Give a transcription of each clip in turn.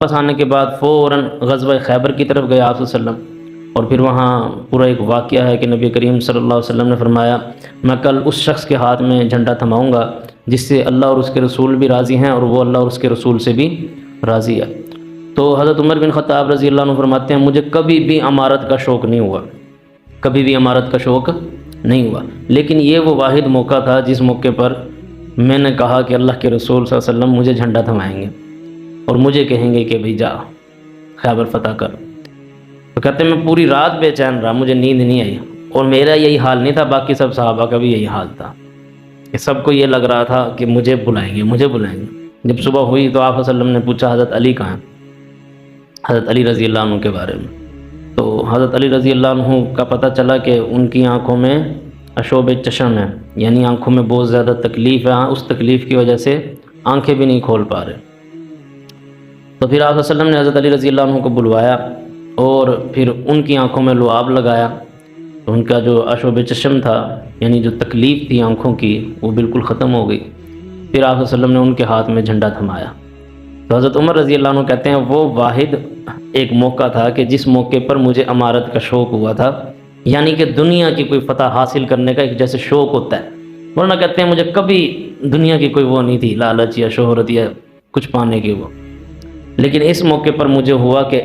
واپس آنے کے بعد فوراً غزوہ خیبر کی طرف گئے آپ صلی اللہ علیہ وسلم، اور پھر وہاں پورا ایک واقعہ ہے کہ نبی کریم صلی اللہ علیہ وسلم نے فرمایا میں کل اس شخص کے ہاتھ میں جھنڈا تھماؤں گا جس سے اللہ اور اس کے رسول بھی راضی ہیں اور وہ اللہ اور اس کے رسول سے بھی راضی ہے۔ تو حضرت عمر بن خطاب رضی اللہ عنہ فرماتے ہیں مجھے کبھی بھی امارت کا شوق نہیں ہوا، کبھی بھی امارت کا شوق نہیں ہوا، لیکن یہ وہ واحد موقع تھا جس موقع پر میں نے کہا کہ اللہ کے رسول صلی اللہ علیہ وسلم مجھے جھنڈا تھمائیں گے اور مجھے کہیں گے کہ بھئی جا خیبر فتح کر۔ تو کہتے ہیں میں پوری رات بے چین رہا، مجھے نیند نہیں آئی، اور میرا یہی حال نہیں تھا، باقی سب صحابہ کا بھی یہی حال تھا کہ سب کو یہ لگ رہا تھا کہ مجھے بلائیں گے، مجھے بلائیں گے۔ جب صبح ہوئی تو آپ صلی اللہ علیہ وسلم نے پوچھا حضرت علی کہاں ہیں، حضرت علی رضی اللہ عنہ کے بارے میں۔ تو حضرت علی رضی اللہ عنہ کا پتہ چلا کہ ان کی آنکھوں میں اشوب چشم ہے، یعنی آنکھوں میں بہت زیادہ تکلیف ہے، اس تکلیف کی وجہ سے آنکھیں بھی نہیں کھول پا رہے۔ تو پھر آپ صلی اللہ علیہ وسلم نے حضرت علی رضی اللہ عنہ کو بلوایا اور پھر ان کی آنکھوں میں لعاب لگایا، تو ان کا جو اشوب چشم تھا یعنی جو تکلیف تھی آنکھوں کی وہ بالکل ختم ہو گئی۔ پھر آپ صلی اللہ علیہ وسلم نے ان کے ہاتھ میں جھنڈا تھمایا۔ تو حضرت عمر رضی اللہ عنہ کہتے ہیں وہ واحد ایک موقع تھا کہ جس موقع پر مجھے امارت کا شوق ہوا تھا، یعنی کہ دنیا کی کوئی فتح حاصل کرنے کا ایک جیسے شوق ہوتا ہے، ورنہ کہتے ہیں مجھے کبھی دنیا کی کوئی وہ نہیں تھی، لالچ یا شہرت یا کچھ پانے کی وہ، لیکن اس موقع پر مجھے ہوا کہ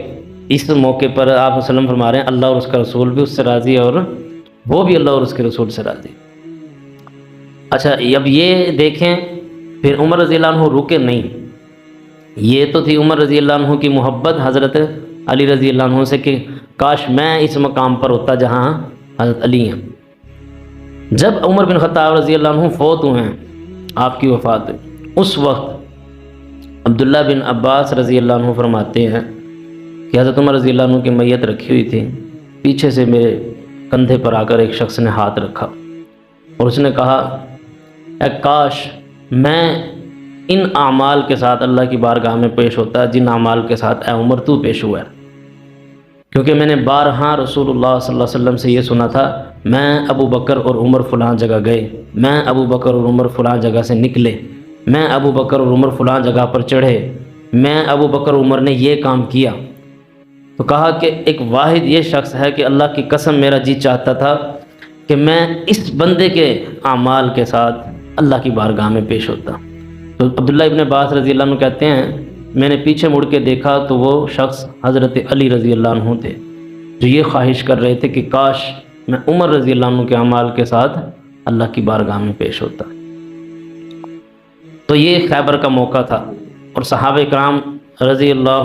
اس موقع پر آپ وسلم فرما رہے ہیں اللہ اور اس کا رسول بھی اس سے راضی ہے اور وہ بھی اللہ اور اس کے رسول سے راضی۔ اچھا اب یہ دیکھیں پھر عمر رضی اللہ عنہ رکے نہیں، یہ تو تھی عمر رضی اللہ عنہ کی محبت حضرت علی رضی اللہ عنہ سے کہ کاش میں اس مقام پر ہوتا جہاں حضرت علی ہیں۔ جب عمر بن خطاب رضی اللہ عنہ فوت ہوئے ہیں، آپ کی وفات ہوئی، اس وقت عبداللہ بن عباس رضی اللہ عنہ فرماتے ہیں کہ حضرت عمر رضی اللہ عنہ کی میت رکھی ہوئی تھی، پیچھے سے میرے کندھے پر آ کر ایک شخص نے ہاتھ رکھا اور اس نے کہا اے کاش میں ان اعمال کے ساتھ اللہ کی بارگاہ میں پیش ہوتا جن اعمال کے ساتھ اے عمر تو پیش ہوا ہے، کیونکہ میں نے بارہا رسول اللہ صلی اللہ علیہ وسلم سے یہ سنا تھا میں ابو بکر اور عمر فلاں جگہ گئے، میں ابو بکر اور عمر فلاں جگہ سے نکلے، میں ابو بکر اور عمر فلاں جگہ پر چڑھے، میں ابو بکر عمر نے یہ کام کیا۔ تو کہا کہ ایک واحد یہ شخص ہے کہ اللہ کی قسم میرا جی چاہتا تھا کہ میں اس بندے کے اعمال کے ساتھ اللہ کی بارگاہ میں پیش ہوتا۔ تو عبداللہ ابن عباس رضی اللہ عنہ کہتے ہیں میں نے پیچھے مڑ کے دیکھا تو وہ شخص حضرت علی رضی اللہ عنہ تھے جو یہ خواہش کر رہے تھے کہ کاش میں عمر رضی اللہ عنہ کے اعمال کے ساتھ اللہ کی بارگاہ میں پیش ہوتا۔ تو یہ خیبر کا موقع تھا اور صحابہ کرام رضی اللہ